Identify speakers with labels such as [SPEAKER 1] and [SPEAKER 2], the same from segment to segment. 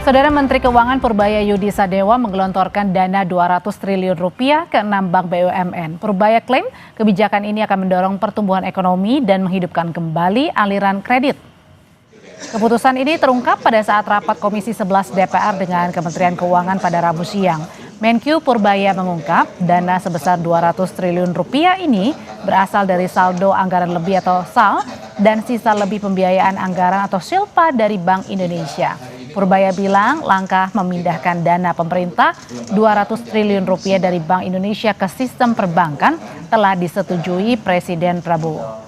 [SPEAKER 1] Saudara Menteri Keuangan Purbaya Yudi Sadewa menggelontorkan dana 200 triliun rupiah ke 6 bank BUMN. Purbaya klaim kebijakan ini akan mendorong pertumbuhan ekonomi dan menghidupkan kembali aliran kredit. Keputusan ini terungkap pada saat rapat Komisi 11 DPR dengan Kementerian Keuangan pada Rabu siang. Menkyu Purbaya mengungkap dana sebesar 200 triliun rupiah ini berasal dari saldo anggaran lebih atau SAL dan sisa lebih pembiayaan anggaran atau SILPA dari Bank Indonesia. Purbaya bilang langkah memindahkan dana pemerintah 200 triliun rupiah dari Bank Indonesia ke sistem perbankan telah disetujui Presiden Prabowo.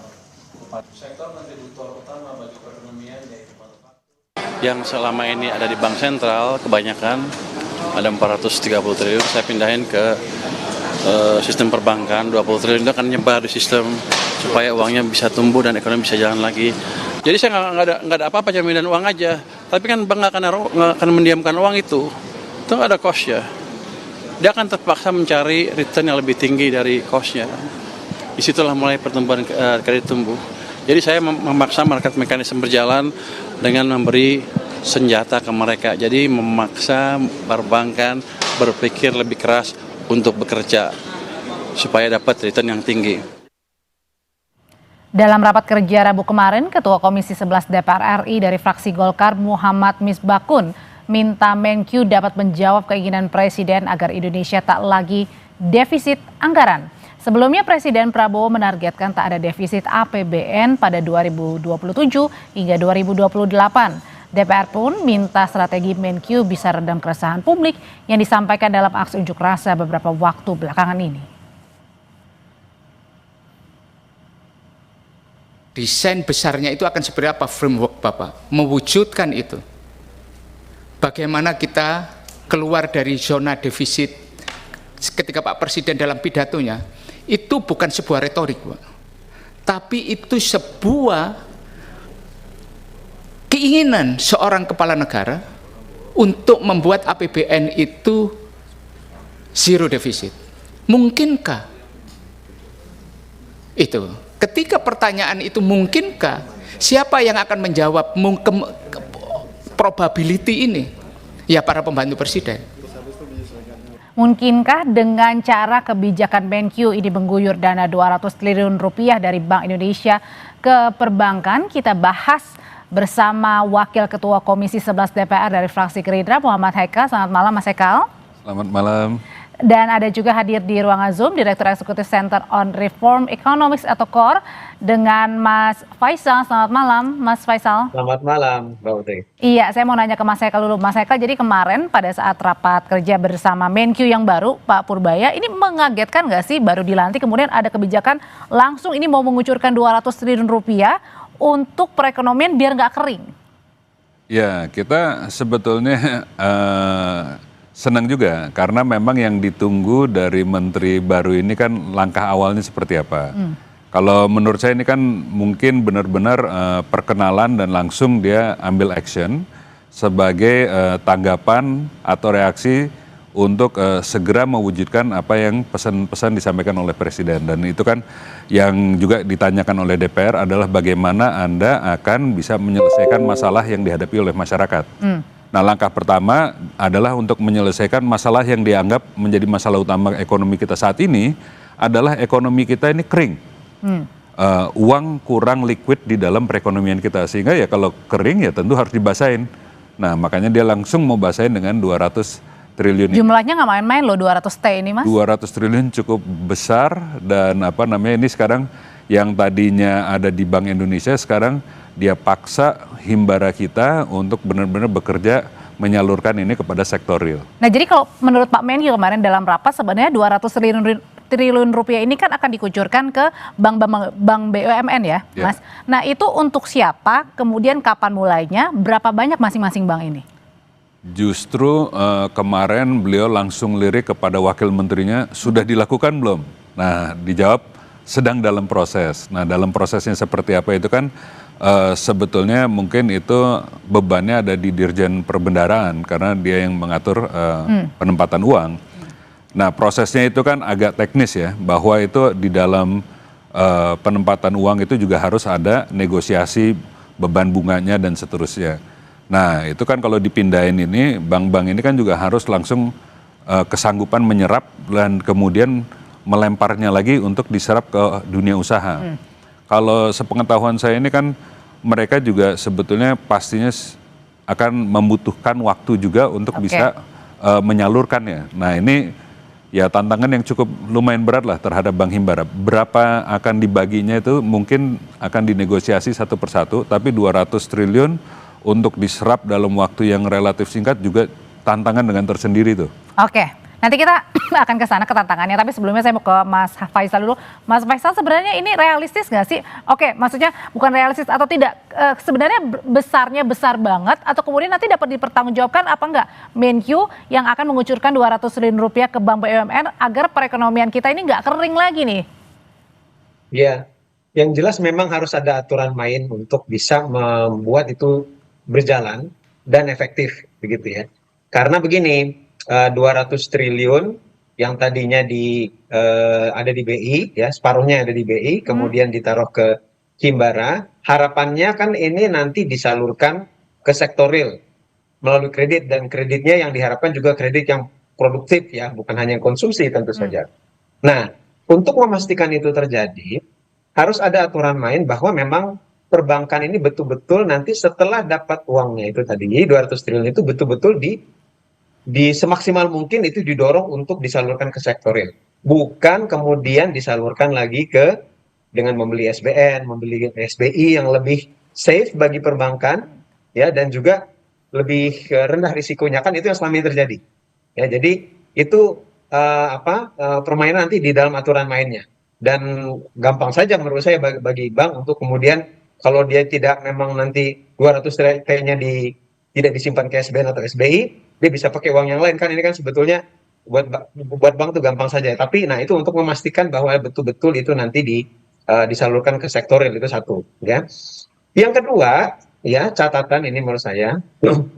[SPEAKER 2] Yang selama ini ada di Bank Sentral kebanyakan ada 430 triliun, saya pindahin ke sistem perbankan. 20 triliun itu akan nyebar di sistem supaya uangnya bisa tumbuh dan ekonomi bisa jalan lagi. Jadi saya nggak ada apa-apa, jaminan uang aja. Tapi kan bank nggak akan mendiamkan uang itu nggak ada cost-nya. Dia akan terpaksa mencari return yang lebih tinggi dari cost-nya. Disitulah mulai pertumbuhan kredit tumbuh. Jadi saya memaksa market mekanisme berjalan dengan memberi senjata ke mereka. Jadi memaksa perbankan berpikir lebih keras untuk bekerja supaya dapat return yang tinggi.
[SPEAKER 1] Dalam rapat kerja Rabu kemarin, Ketua Komisi 11 DPR RI dari fraksi Golkar Muhammad Misbakun minta Menkyu dapat menjawab keinginan Presiden agar Indonesia tak lagi defisit anggaran. Sebelumnya Presiden Prabowo menargetkan tak ada defisit APBN pada 2027 hingga 2028. DPR pun minta strategi Menkyu bisa redam keresahan publik yang disampaikan dalam aksi unjuk rasa beberapa waktu belakangan ini.
[SPEAKER 3] Desain besarnya itu akan seperti apa framework Bapak? Mewujudkan itu. Bagaimana kita keluar dari zona defisit ketika Pak Presiden dalam pidatonya, itu bukan sebuah retorik, Pak. Tapi itu sebuah keinginan seorang kepala negara untuk membuat APBN itu zero defisit. Mungkinkah? Itu. Ketika pertanyaan itu mungkinkah, siapa yang akan menjawab probability ini? Ya para pembantu Presiden.
[SPEAKER 1] Mungkinkah dengan cara kebijakan Menkyu ini mengguyur dana 200 triliun rupiah dari Bank Indonesia ke perbankan? Kita bahas bersama Wakil Ketua Komisi 11 DPR dari fraksi Gerindra Muhammad Haikal. Selamat malam Mas Haikal.
[SPEAKER 4] Selamat malam.
[SPEAKER 1] Dan ada juga hadir di ruangan Zoom Direktur Eksekutif Center on Reform Economics atau KOR dengan Mas Faisal. Selamat malam Mas Faisal.
[SPEAKER 5] Selamat malam Mbak Putri.
[SPEAKER 1] Iya, saya mau nanya ke Mas Haikal dulu. Mas Haikal, jadi kemarin pada saat rapat kerja bersama Menkyu yang baru Pak Purbaya, ini mengagetkan nggak sih baru dilantik kemudian ada kebijakan langsung ini mau mengucurkan 200 triliun rupiah untuk perekonomian biar nggak kering?
[SPEAKER 4] Ya, kita sebetulnya senang juga karena memang yang ditunggu dari menteri baru ini kan langkah awalnya seperti apa. Kalau menurut saya ini kan mungkin benar-benar perkenalan dan langsung dia ambil action sebagai tanggapan atau reaksi untuk segera mewujudkan apa yang pesan-pesan disampaikan oleh Presiden. Dan itu kan yang juga ditanyakan oleh DPR adalah bagaimana Anda akan bisa menyelesaikan masalah yang dihadapi oleh masyarakat. Nah, langkah pertama adalah untuk menyelesaikan masalah yang dianggap menjadi masalah utama ekonomi kita saat ini adalah ekonomi kita ini kering. Uang kurang liquid di dalam perekonomian kita. Sehingga ya kalau kering ya tentu harus dibasahin. Nah, makanya dia langsung mau basahin dengan 200 triliun.
[SPEAKER 1] Jumlahnya nggak main-main loh 200T ini Mas.
[SPEAKER 4] 200 triliun cukup besar dan ini sekarang yang tadinya ada di Bank Indonesia sekarang dia paksa himbara kita untuk benar-benar bekerja menyalurkan ini kepada sektor real.
[SPEAKER 1] Nah jadi kalau menurut Pak Menkyu kemarin dalam rapat sebenarnya 200 triliun rupiah ini kan akan dikucurkan ke bank BUMN ya Mas. Nah itu untuk siapa, kemudian kapan mulainya, berapa banyak masing-masing bank ini?
[SPEAKER 4] Justru kemarin beliau langsung lirik kepada wakil menterinya, sudah dilakukan belum? Nah dijawab sedang dalam proses. Nah dalam prosesnya seperti apa itu kan sebetulnya mungkin itu bebannya ada di Dirjen Perbendaraan karena dia yang mengatur penempatan uang. Nah prosesnya itu kan agak teknis ya, bahwa itu di dalam penempatan uang itu juga harus ada negosiasi beban bunganya dan seterusnya. Nah itu kan kalau dipindahin ini, bank-bank ini kan juga harus langsung kesanggupan menyerap dan kemudian melemparnya lagi untuk diserap ke dunia usaha. Kalau sepengetahuan saya ini kan mereka juga sebetulnya pastinya akan membutuhkan waktu juga untuk bisa menyalurkannya. Nah ini ya tantangan yang cukup lumayan berat lah terhadap Bank Himbara. Berapa akan dibaginya itu mungkin akan dinegosiasi satu persatu, tapi 200 triliun untuk diserap dalam waktu yang relatif singkat juga tantangan dengan tersendiri tuh.
[SPEAKER 1] Oke, nanti kita akan ke sana ke tantangannya, tapi sebelumnya saya mau ke Mas Faisal dulu. Mas Faisal, sebenarnya ini realistis nggak sih? Oke, maksudnya bukan realistis atau tidak, sebenarnya besarnya besar banget atau kemudian nanti dapat dipertanggungjawabkan apa enggak Menkyu yang akan mengucurkan 200 triliun rupiah ke Bank BUMN agar perekonomian kita ini nggak kering lagi nih?
[SPEAKER 5] Ya, yang jelas memang harus ada aturan main untuk bisa membuat itu berjalan dan efektif, begitu ya. Karena begini, 200 triliun yang tadinya ada di BI, ya separuhnya ada di BI, kemudian ditaruh ke Himbara, harapannya kan ini nanti disalurkan ke sektor real melalui kredit, dan kreditnya yang diharapkan juga kredit yang produktif ya, bukan hanya konsumsi tentu saja. Nah, untuk memastikan itu terjadi, harus ada aturan main bahwa memang perbankan ini betul-betul nanti setelah dapat uangnya itu tadi 200 triliun itu betul-betul di semaksimal mungkin itu didorong untuk disalurkan ke sektor real, bukan kemudian disalurkan lagi ke dengan membeli SBN, membeli SBI yang lebih safe bagi perbankan ya, dan juga lebih rendah risikonya, kan itu yang selama ini terjadi ya. Jadi itu permainan nanti di dalam aturan mainnya, dan gampang saja menurut saya bagi bank untuk kemudian kalau dia tidak memang nanti 200 kayaknya tidak disimpan ke SBN atau SBI, dia bisa pakai uang yang lain, kan ini kan sebetulnya buat bank tuh gampang saja. Tapi nah itu untuk memastikan bahwa betul-betul itu nanti disalurkan ke sektor real, itu satu ya. Yang kedua ya, catatan ini menurut saya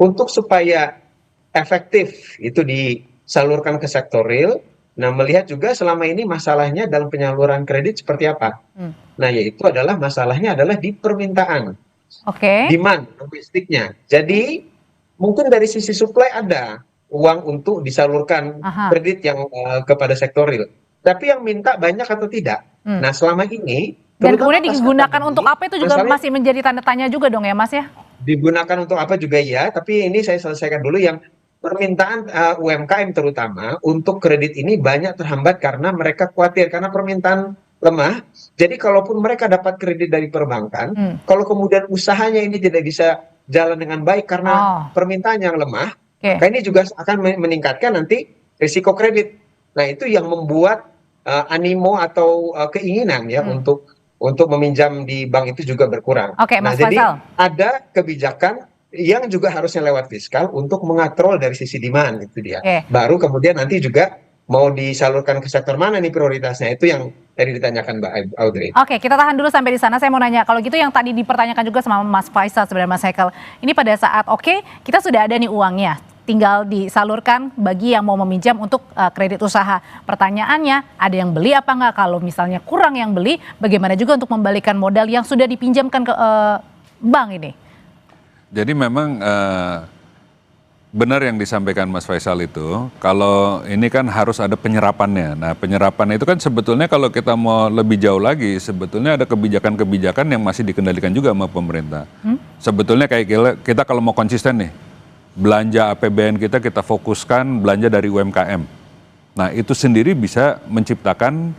[SPEAKER 5] untuk supaya efektif itu disalurkan ke sektor real. Nah, melihat juga selama ini masalahnya dalam penyaluran kredit seperti apa. Nah, yaitu adalah masalahnya adalah di permintaan. Demand domestiknya. Jadi mungkin dari sisi supply ada uang untuk disalurkan kredit yang kepada sektor real. Tapi yang minta banyak atau tidak. Nah, selama ini
[SPEAKER 1] dan kemudian digunakan untuk apa itu juga masih menjadi tanda tanya juga dong ya Mas ya?
[SPEAKER 5] Digunakan untuk apa juga ya, tapi ini saya selesaikan dulu yang permintaan UMKM terutama untuk kredit ini banyak terhambat karena mereka khawatir karena permintaan lemah. Jadi kalaupun mereka dapat kredit dari perbankan, kalau kemudian usahanya ini tidak bisa jalan dengan baik karena permintaan yang lemah, maka ini juga akan meningkatkan nanti risiko kredit. Nah, itu yang membuat animo atau keinginan ya untuk meminjam di bank itu juga berkurang. Nah, jadi ada kebijakan yang juga harusnya lewat fiskal untuk mengatrol dari sisi demand, itu dia. Baru kemudian nanti juga mau disalurkan ke sektor mana nih prioritasnya, itu yang tadi ditanyakan Mbak Audrey.
[SPEAKER 1] Oke, kita tahan dulu sampai di sana. Saya mau nanya, kalau gitu yang tadi dipertanyakan juga sama Mas Faisal sebenarnya Mas Hekel, ini pada saat kita sudah ada nih uangnya, tinggal disalurkan bagi yang mau meminjam untuk kredit usaha. Pertanyaannya, ada yang beli apa enggak? Kalau misalnya kurang yang beli, bagaimana juga untuk membalikan modal yang sudah dipinjamkan ke bank ini?
[SPEAKER 4] Jadi memang benar yang disampaikan Mas Faisal itu, kalau ini kan harus ada penyerapannya. Nah, penyerapan itu kan sebetulnya kalau kita mau lebih jauh lagi, sebetulnya ada kebijakan-kebijakan yang masih dikendalikan juga sama pemerintah. Sebetulnya kayak kita kalau mau konsisten nih, belanja APBN kita fokuskan belanja dari UMKM. Nah, itu sendiri bisa menciptakan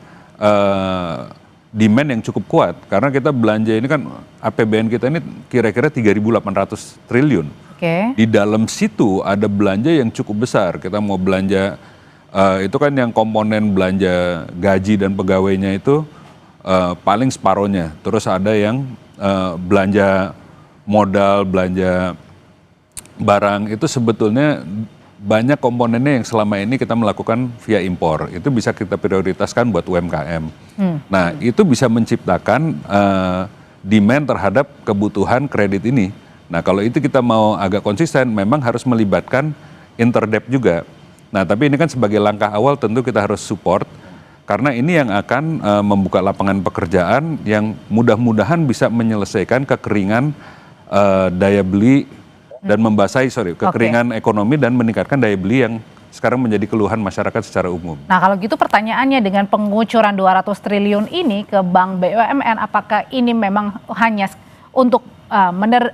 [SPEAKER 4] demand yang cukup kuat, karena kita belanja ini kan APBN kita ini kira-kira 3.800 triliun. Di dalam situ ada belanja yang cukup besar. Kita mau belanja itu kan yang komponen belanja gaji dan pegawainya itu paling separohnya. Terus ada yang belanja modal, belanja barang, itu sebetulnya banyak komponennya yang selama ini kita melakukan via impor. Itu bisa kita prioritaskan buat UMKM. Nah, itu bisa menciptakan demand terhadap kebutuhan kredit ini. Nah, kalau itu kita mau agak konsisten, memang harus melibatkan interdebt juga. Nah, tapi ini kan sebagai langkah awal tentu kita harus support, karena ini yang akan membuka lapangan pekerjaan yang mudah-mudahan bisa menyelesaikan kekeringan daya beli dan membasahi kekeringan ekonomi dan meningkatkan daya beli yang sekarang menjadi keluhan masyarakat secara umum.
[SPEAKER 1] Nah kalau gitu pertanyaannya, dengan pengucuran 200 triliun ini ke Bank BUMN, apakah ini memang hanya untuk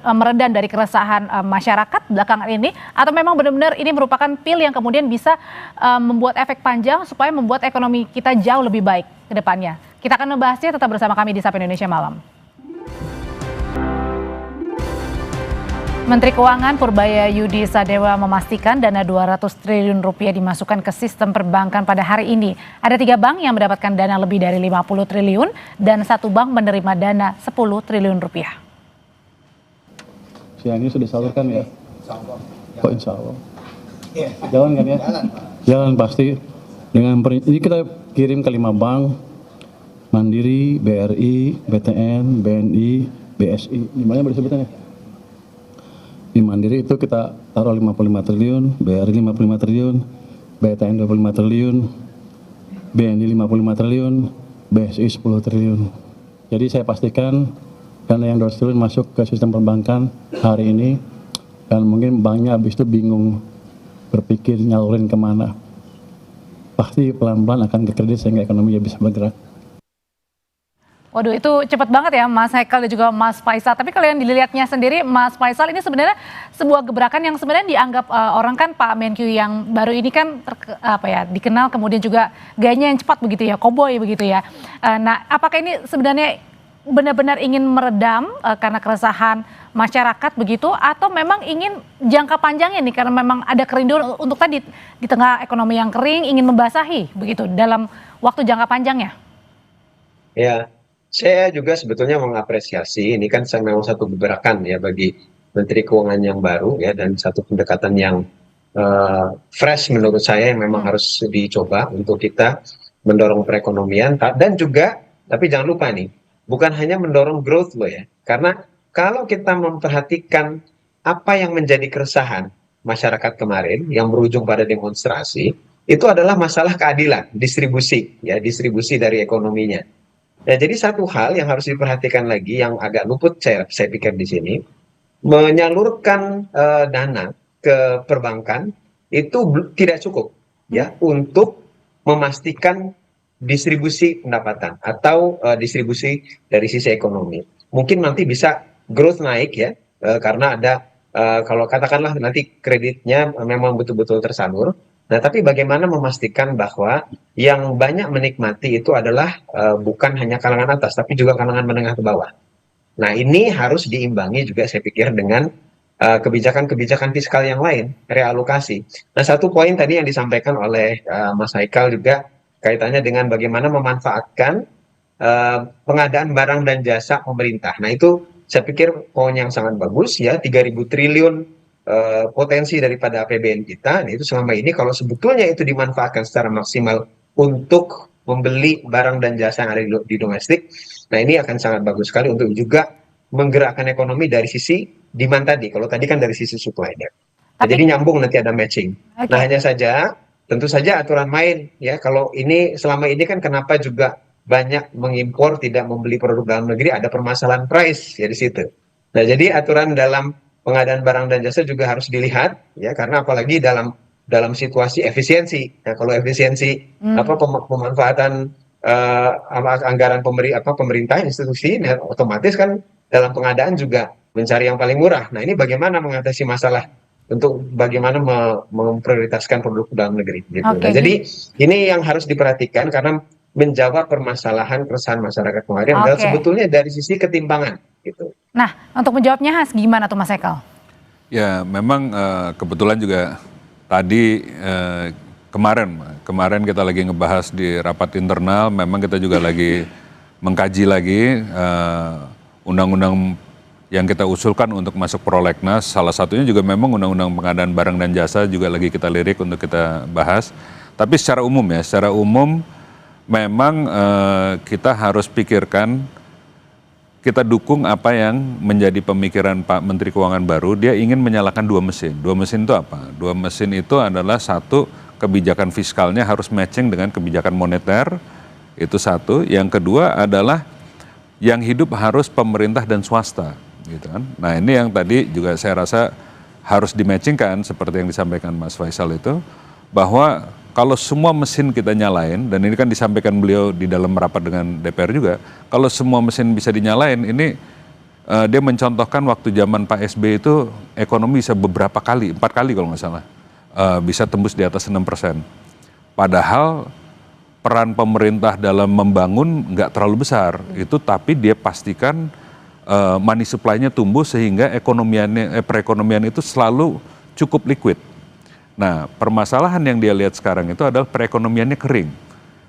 [SPEAKER 1] meredam dari keresahan masyarakat belakangan ini, atau memang benar-benar ini merupakan pil yang kemudian bisa membuat efek panjang supaya membuat ekonomi kita jauh lebih baik ke depannya? Kita akan membahasnya, tetap bersama kami di Sapa Indonesia Malam. Menteri Keuangan Purbaya Yudi Sadewa memastikan dana 200 triliun rupiah dimasukkan ke sistem perbankan pada hari ini. Ada 3 bank yang mendapatkan dana lebih dari 50 triliun dan 1 bank menerima dana 10 triliun rupiah.
[SPEAKER 6] Siang ini sudah disalurkan ya? Oh, insya Allah. Jalan kan ya? Jalan pasti. Ini kita kirim ke 5 bank, Mandiri, BRI, BTN, BNI, BSI. Di mana boleh sebutan ya? Di Mandiri itu kita taruh 55 triliun, BRI 55 triliun, BTN 25 triliun, BNI 55 triliun, BSI 10 triliun. Jadi saya pastikan dana yang 200 triliun masuk ke sistem perbankan hari ini, dan mungkin banknya habis itu bingung berpikir nyalurin kemana. Pasti pelan-pelan akan ke kredit sehingga ekonominya bisa bergerak.
[SPEAKER 1] Waduh, itu cepat banget ya Mas Haikal dan juga Mas Faisal. Tapi kalau yang dilihatnya sendiri, Mas Faisal, ini sebenarnya sebuah gebrakan yang sebenarnya dianggap orang kan Pak Menkyu yang baru ini kan dikenal kemudian juga gayanya yang cepat begitu ya, koboi begitu ya. Nah, apakah ini sebenarnya benar-benar ingin meredam karena keresahan masyarakat begitu, atau memang ingin jangka panjangnya nih karena memang ada kerinduan untuk tadi di tengah ekonomi yang kering ingin membasahi begitu dalam waktu jangka panjangnya?
[SPEAKER 5] Ya, saya juga sebetulnya mengapresiasi, ini kan memang satu gebrakan ya bagi Menteri Keuangan yang baru ya, dan satu pendekatan yang fresh menurut saya yang memang harus dicoba untuk kita mendorong perekonomian. Dan juga, tapi jangan lupa nih, bukan hanya mendorong growth loh ya, karena kalau kita memperhatikan apa yang menjadi keresahan masyarakat kemarin yang berujung pada demonstrasi, itu adalah masalah keadilan, distribusi dari ekonominya. Ya, jadi satu hal yang harus diperhatikan lagi yang agak luput saya pikir di sini, menyalurkan dana ke perbankan itu tidak cukup ya untuk memastikan distribusi pendapatan atau distribusi dari sisi ekonomi. Mungkin nanti bisa growth naik ya, karena ada kalau katakanlah nanti kreditnya memang betul-betul tersalur. Nah, tapi bagaimana memastikan bahwa yang banyak menikmati itu adalah bukan hanya kalangan atas, tapi juga kalangan menengah ke bawah. Nah, ini harus diimbangi juga saya pikir dengan kebijakan-kebijakan fiskal yang lain, realokasi. Nah, satu poin tadi yang disampaikan oleh Mas Haikal juga kaitannya dengan bagaimana memanfaatkan pengadaan barang dan jasa pemerintah. Nah, itu saya pikir poin yang sangat bagus ya, 3.000 triliun potensi daripada APBN kita. Nah, itu selama ini kalau sebetulnya itu dimanfaatkan secara maksimal untuk membeli barang dan jasa yang ada di domestik, nah ini akan sangat bagus sekali untuk juga menggerakkan ekonomi dari sisi demand tadi. Kalau tadi kan dari sisi supply-nya. Nah, jadi nyambung, nanti ada matching. Okay. Nah, hanya saja tentu saja aturan main ya. Kalau ini selama ini kan kenapa juga banyak mengimpor, tidak membeli produk dalam negeri, ada permasalahan price ya di situ. Nah, jadi aturan dalam pengadaan barang dan jasa juga harus dilihat ya, karena apalagi dalam situasi efisiensi. Nah, kalau efisiensi pemanfaatan anggaran pemerintah institusi, nah, otomatis kan dalam pengadaan juga mencari yang paling murah. Nah, ini bagaimana mengatasi masalah untuk bagaimana memprioritaskan produk dalam negeri gitu. Okay. Nah, jadi ini yang harus diperhatikan karena menjawab permasalahan keresahan masyarakat kemarin adalah sebetulnya dari sisi ketimpangan gitu.
[SPEAKER 1] Nah, untuk menjawabnya gimana tuh Mas Haikal?
[SPEAKER 4] Ya, memang kebetulan juga tadi kemarin kita lagi ngebahas di rapat internal, memang kita juga lagi mengkaji lagi undang-undang yang kita usulkan untuk masuk prolegnas. Salah satunya juga memang undang-undang pengadaan barang dan jasa juga lagi kita lirik untuk kita bahas. Tapi secara umum memang kita harus pikirkan, kita dukung apa yang menjadi pemikiran Pak Menteri Keuangan baru. Dia ingin menyalakan 2 mesin. 2 mesin itu apa? 2 mesin itu adalah satu, kebijakan fiskalnya harus matching dengan kebijakan moneter, itu satu. Yang kedua adalah yang hidup harus pemerintah dan swasta, gitu kan. Nah, ini yang tadi juga saya rasa harus dimatchingkan seperti yang disampaikan Mas Faisal itu, bahwa kalau semua mesin kita nyalain, dan ini kan disampaikan beliau di dalam rapat dengan DPR juga, kalau semua mesin bisa dinyalain, ini dia mencontohkan waktu zaman Pak SBY itu ekonomi bisa beberapa kali, 4 kali kalau nggak salah, bisa tembus di atas 6%. Padahal peran pemerintah dalam membangun nggak terlalu besar, itu tapi dia pastikan money supply-nya tumbuh sehingga perekonomian itu selalu cukup liquid. Nah, permasalahan yang dia lihat sekarang itu adalah perekonomiannya kering.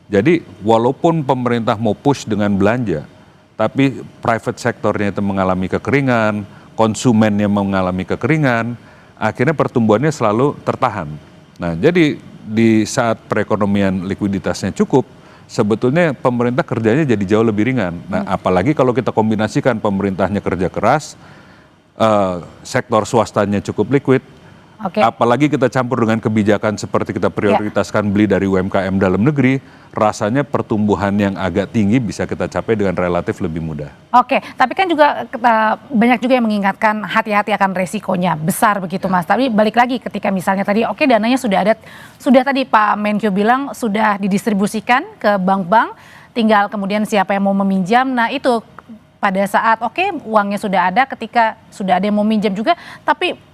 [SPEAKER 4] Jadi walaupun pemerintah mau push dengan belanja, tapi private sektornya itu mengalami kekeringan, konsumennya mengalami kekeringan, akhirnya pertumbuhannya selalu tertahan. Nah, jadi di saat perekonomian likuiditasnya cukup, sebetulnya pemerintah kerjanya jadi jauh lebih ringan. Nah, apalagi kalau kita kombinasikan pemerintahnya kerja keras, sektor swastanya cukup liquid, apalagi kita campur dengan kebijakan seperti kita prioritaskan beli dari UMKM dalam negeri, rasanya pertumbuhan yang agak tinggi bisa kita capai dengan relatif lebih mudah.
[SPEAKER 1] Oke, tapi kan juga banyak juga yang mengingatkan hati-hati akan resikonya besar begitu Mas. Tapi balik lagi ketika misalnya tadi dananya sudah ada, sudah tadi Pak Menkyu bilang sudah didistribusikan ke bank-bank, tinggal kemudian siapa yang mau meminjam. Nah itu pada saat uangnya sudah ada, ketika sudah ada yang mau minjam juga, tapi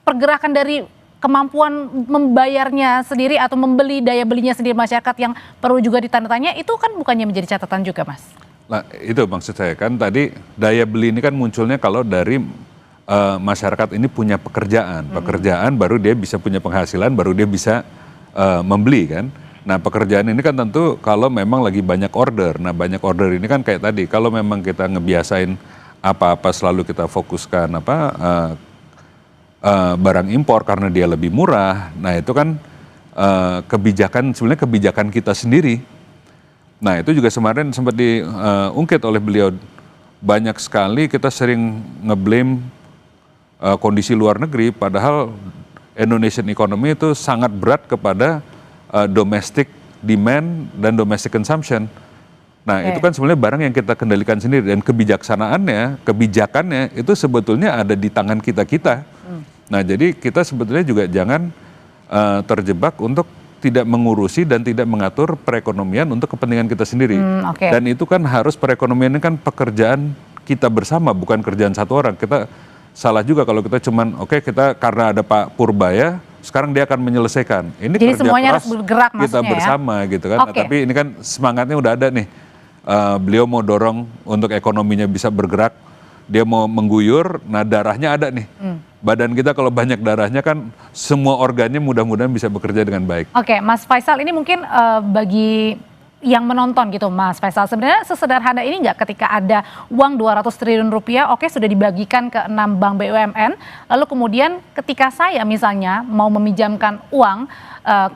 [SPEAKER 1] pergerakan dari kemampuan membayarnya sendiri atau membeli daya belinya sendiri masyarakat yang perlu juga ditandatanya, itu kan bukannya menjadi catatan juga Mas?
[SPEAKER 4] Nah itu maksud saya kan tadi, daya beli ini kan munculnya kalau dari masyarakat ini punya pekerjaan, baru dia bisa punya penghasilan, baru dia bisa membeli kan. Nah pekerjaan ini kan tentu kalau memang lagi banyak order, nah banyak order ini kan kayak tadi, kalau memang kita ngebiasain apa-apa selalu kita fokuskan barang impor karena dia lebih murah, nah itu kan sebenarnya kebijakan kita sendiri. Nah itu juga kemarin sempat diungkit oleh beliau, banyak sekali kita sering ngeblame kondisi luar negeri, padahal Indonesian economy itu sangat berat kepada domestic demand dan domestic consumption. Nah itu kan sebenarnya barang yang kita kendalikan sendiri, dan kebijakannya itu sebetulnya ada di tangan kita. Nah jadi kita sebetulnya juga jangan terjebak untuk tidak mengurusi dan tidak mengatur perekonomian untuk kepentingan kita sendiri. Dan itu kan harus, perekonomian ini kan pekerjaan kita bersama, bukan kerjaan satu orang. Kita salah juga kalau kita cuman kita karena ada Pak Purbaya, sekarang dia akan menyelesaikan. Ini
[SPEAKER 1] jadi
[SPEAKER 4] kerja
[SPEAKER 1] semuanya
[SPEAKER 4] keras
[SPEAKER 1] harus bergerak
[SPEAKER 4] kita bersama gitu kan. Nah, tapi ini kan semangatnya udah ada nih. Beliau mau dorong untuk ekonominya bisa bergerak, dia mau mengguyur, nah darahnya ada nih. Badan kita kalau banyak darahnya kan semua organnya mudah-mudahan bisa bekerja dengan baik.
[SPEAKER 1] Oke, Mas Faisal, ini mungkin bagi yang menonton gitu Mas Faisal, sebenarnya sesederhana ini nggak ketika ada uang 200 triliun rupiah, sudah dibagikan ke 6 bank BUMN, lalu kemudian ketika saya misalnya mau meminjamkan uang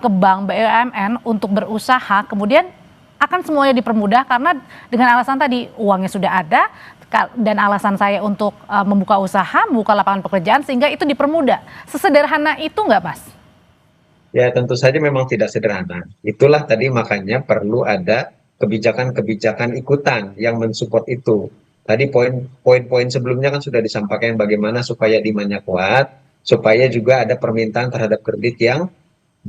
[SPEAKER 1] ke bank BUMN untuk berusaha, kemudian akan semuanya dipermudah karena dengan alasan tadi uangnya sudah ada, dan alasan saya untuk membuka usaha, membuka lapangan pekerjaan, sehingga itu dipermudah. Sesederhana itu nggak Mas?
[SPEAKER 5] Ya tentu saja memang tidak sederhana. Itulah tadi makanya perlu ada kebijakan-kebijakan ikutan yang mensupport itu. Tadi poin-poin sebelumnya kan sudah disampaikan bagaimana supaya demand-nya kuat, supaya juga ada permintaan terhadap kredit yang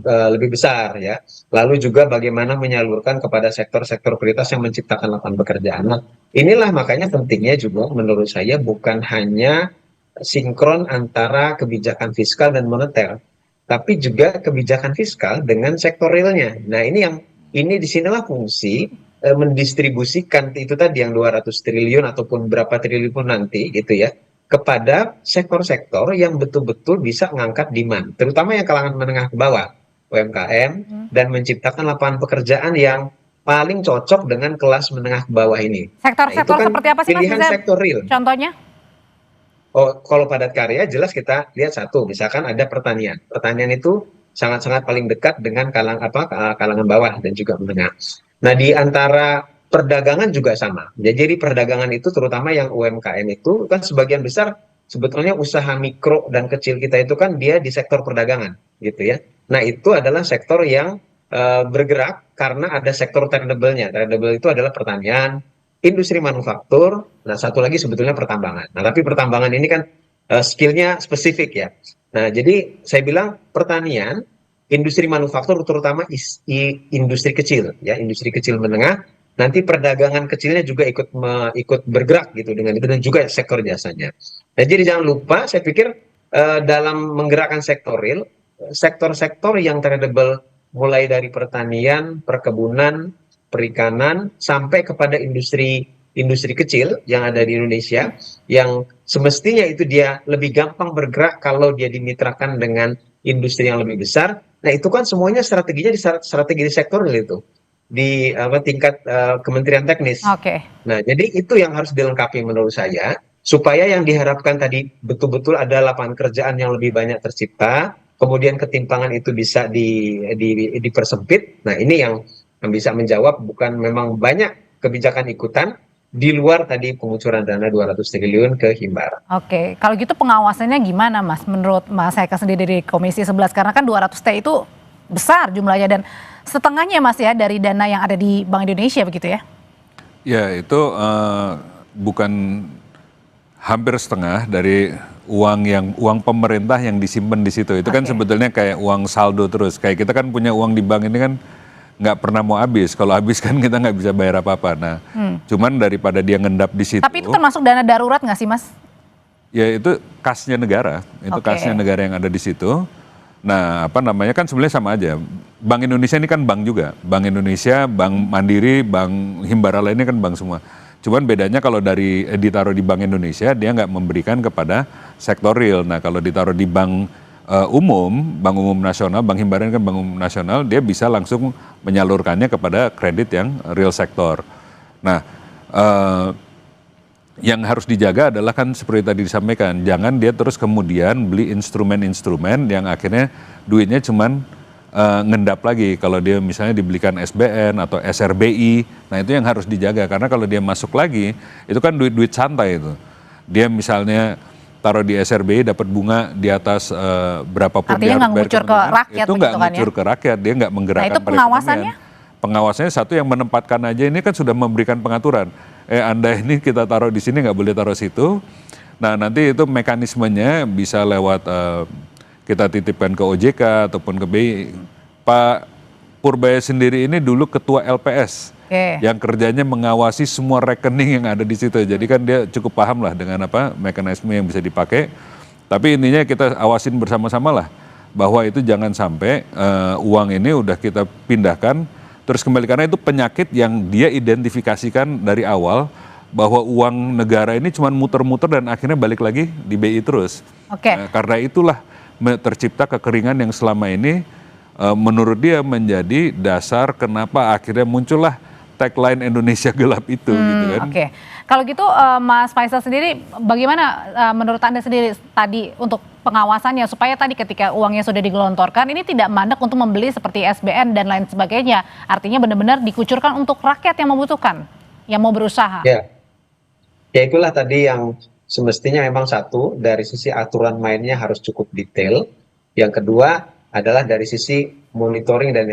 [SPEAKER 5] lebih besar ya. Lalu juga bagaimana menyalurkan kepada sektor-sektor prioritas yang menciptakan lapangan pekerjaan. Nah, inilah makanya pentingnya juga menurut saya bukan hanya sinkron antara kebijakan fiskal dan moneter, tapi juga kebijakan fiskal dengan sektor realnya. Nah, ini disinilah fungsi mendistribusikan itu tadi yang 200 triliun ataupun berapa triliun pun nanti gitu ya, kepada sektor-sektor yang betul-betul bisa mengangkat demand, terutama yang kalangan menengah ke bawah, UMKM, dan menciptakan lapangan pekerjaan yang paling cocok dengan kelas menengah ke bawah ini.
[SPEAKER 1] Sektor-sektor seperti apa sih Mas?
[SPEAKER 5] Pilihan sektor real.
[SPEAKER 1] Contohnya?
[SPEAKER 5] Kalau padat karya jelas kita lihat satu, misalkan ada pertanian. Pertanian itu sangat-sangat paling dekat dengan kalangan bawah dan juga menengah. Nah, di antara perdagangan juga sama. Jadi perdagangan itu terutama yang UMKM itu kan sebagian besar sebetulnya usaha mikro dan kecil kita itu kan dia di sektor perdagangan gitu ya. Nah, itu adalah sektor yang bergerak karena ada sektor tradable-nya. Tradable itu adalah pertanian, industri manufaktur, nah satu lagi sebetulnya pertambangan. Nah, tapi pertambangan ini kan skillnya spesifik ya. Nah, jadi saya bilang pertanian, industri manufaktur terutama industri kecil ya, industri kecil menengah, nanti perdagangan kecilnya juga ikut bergerak gitu dengan itu, dan juga sektor jasanya. Nah, jadi jangan lupa, saya pikir dalam menggerakkan sektor real, sektor-sektor yang tradable mulai dari pertanian, perkebunan, perikanan sampai kepada industri kecil yang ada di Indonesia, yang semestinya itu dia lebih gampang bergerak kalau dia dimitrakan dengan industri yang lebih besar. Nah, itu kan semuanya strateginya di strategi di sektor real itu, di tingkat kementerian teknis.
[SPEAKER 1] Oke.
[SPEAKER 5] Nah, jadi itu yang harus dilengkapi menurut saya, supaya yang diharapkan tadi betul-betul ada lapangan kerjaan yang lebih banyak tercipta, kemudian ketimpangan itu bisa dipersempit. Nah, ini yang bisa menjawab, bukan memang banyak kebijakan ikutan di luar tadi pengucuran dana 200 triliun ke Himbara.
[SPEAKER 1] Oke, kalau gitu pengawasannya gimana Mas? Menurut Mas Haikal sendiri dari Komisi 11, karena kan 200 T itu besar jumlahnya dan setengahnya Mas ya dari dana yang ada di Bank Indonesia begitu ya?
[SPEAKER 4] Ya itu bukan hampir setengah dari uang pemerintah yang disimpan di situ. Itu kan sebetulnya kayak uang saldo terus. Kayak kita kan punya uang di bank ini kan nggak pernah mau habis. Kalau habis kan kita nggak bisa bayar apa-apa. Nah, cuman daripada dia ngendap di situ.
[SPEAKER 1] Tapi itu termasuk dana darurat nggak sih Mas?
[SPEAKER 4] Ya itu kasnya negara. Itu kasnya negara yang ada di situ. Nah, apa namanya kan sebenarnya sama aja. Bank Indonesia ini kan bank juga. Bank Indonesia, Bank Mandiri, Bank Himbara lainnya kan bank semua. Cuman bedanya kalau ditaruh di Bank Indonesia, dia nggak memberikan kepada sektor real. Nah, kalau ditaruh di bank Bank Umum Nasional, Bank Himbara ini kan Bank Umum Nasional, dia bisa langsung menyalurkannya kepada kredit yang real sektor. Nah, yang harus dijaga adalah kan seperti tadi disampaikan, jangan dia terus kemudian beli instrumen-instrumen yang akhirnya duitnya cuman ngendap lagi. Kalau dia misalnya dibelikan SBN atau SRBI, nah itu yang harus dijaga, karena kalau dia masuk lagi itu kan duit-duit santai itu. Dia misalnya taruh di SRBI dapat bunga di atas berapapun.
[SPEAKER 1] Artinya nggak ngucur ke rakyat,
[SPEAKER 4] itu nggak ngucur ke rakyat, dia nggak menggerakkan
[SPEAKER 1] perekonomian. Nah, itu pengawasannya?
[SPEAKER 4] Pengawasannya satu yang menempatkan aja ini kan sudah memberikan pengaturan. Anda ini kita taruh di sini nggak boleh taruh situ. Nah nanti itu mekanismenya bisa lewat kita titipkan ke OJK ataupun ke BI. Pak Purbaya sendiri ini dulu ketua LPS yang kerjanya mengawasi semua rekening yang ada di situ. Jadi kan dia cukup paham lah dengan apa mekanisme yang bisa dipakai. Tapi intinya kita awasin bersama-sama lah bahwa itu jangan sampai uang ini udah kita pindahkan terus kembali, karena itu penyakit yang dia identifikasikan dari awal bahwa uang negara ini cuma muter-muter dan akhirnya balik lagi di BI terus. Karena itulah tercipta kekeringan yang selama ini menurut dia menjadi dasar kenapa akhirnya muncullah tagline Indonesia gelap itu gitu kan.
[SPEAKER 1] Kalau gitu Mas Faisal sendiri bagaimana menurut Anda sendiri tadi untuk pengawasannya supaya tadi ketika uangnya sudah digelontorkan ini tidak mandek untuk membeli seperti SBN dan lain sebagainya. Artinya benar-benar dikucurkan untuk rakyat yang membutuhkan, yang mau berusaha.
[SPEAKER 5] Ya itulah tadi yang semestinya memang satu dari sisi aturan mainnya harus cukup detail. Yang kedua adalah dari sisi monitoring dan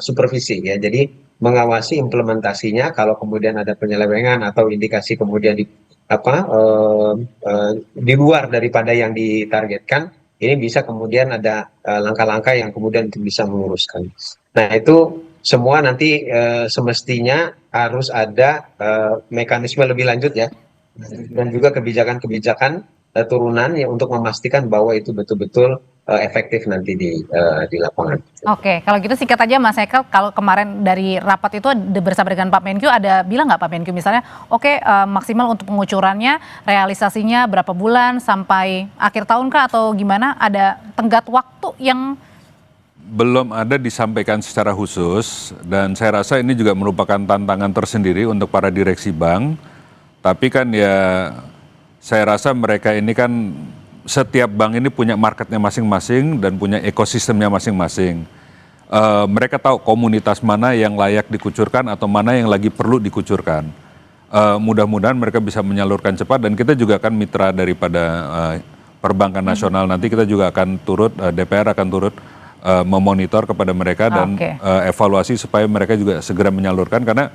[SPEAKER 5] supervisi ya. Jadi mengawasi implementasinya, kalau kemudian ada penyelewengan atau indikasi kemudian di luar daripada yang ditargetkan, ini bisa kemudian ada langkah-langkah yang kemudian bisa menguruskan. Nah itu semua nanti semestinya harus ada mekanisme lebih lanjut ya, dan juga kebijakan-kebijakan turunan yang untuk memastikan bahwa itu betul-betul efektif nanti di lapangan.
[SPEAKER 1] Kalau gitu singkat aja Mas Haikal, kalau kemarin dari rapat itu bersama dengan Pak Menkyu ada bilang nggak Pak Menkyu misalnya maksimal untuk pengucurannya realisasinya berapa bulan sampai akhir tahun kah atau gimana, ada tenggat waktu yang
[SPEAKER 4] belum ada disampaikan secara khusus, dan saya rasa ini juga merupakan tantangan tersendiri untuk para direksi bank. Tapi kan ya saya rasa mereka ini kan setiap bank ini punya marketnya masing-masing dan punya ekosistemnya masing-masing. Mereka tahu komunitas mana yang layak dikucurkan atau mana yang lagi perlu dikucurkan. Mudah-mudahan mereka bisa menyalurkan cepat, dan kita juga akan mitra daripada perbankan nasional. Nanti kita juga akan turut, DPR akan turut memonitor kepada mereka dan evaluasi supaya mereka juga segera menyalurkan, karena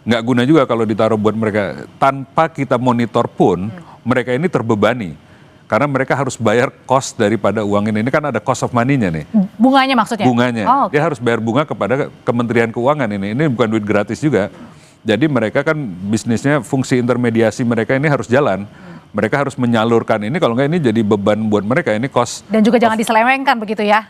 [SPEAKER 4] nggak guna juga kalau ditaruh buat mereka. Tanpa kita monitor pun mereka ini terbebani. Karena mereka harus bayar cost daripada uang ini. Ini kan ada cost of money-nya nih.
[SPEAKER 1] Bunganya maksudnya?
[SPEAKER 4] Bunganya.
[SPEAKER 1] Oh,
[SPEAKER 4] Dia harus bayar bunga kepada Kementerian Keuangan ini. Ini bukan duit gratis juga. Jadi mereka kan bisnisnya, fungsi intermediasi mereka ini harus jalan. Mereka harus menyalurkan ini, kalau nggak ini jadi beban buat mereka, ini cost.
[SPEAKER 1] Dan juga jangan diselewengkan begitu ya?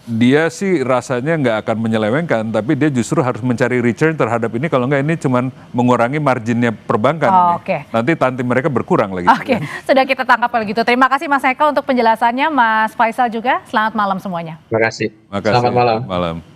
[SPEAKER 4] Dia sih rasanya nggak akan menyelewengkan, tapi dia justru harus mencari return terhadap ini, kalau nggak ini cuman mengurangi marginnya perbankan.
[SPEAKER 1] Oh,
[SPEAKER 4] ini.
[SPEAKER 1] oke.
[SPEAKER 4] Nanti tanti mereka berkurang lagi.
[SPEAKER 1] Oke, sudah kita tangkap kalau gitu. Terima kasih Mas Eka untuk penjelasannya, Mas Faisal juga. Selamat malam semuanya.
[SPEAKER 5] Terima kasih.
[SPEAKER 4] Makasih.
[SPEAKER 5] Selamat malam.
[SPEAKER 4] Malam.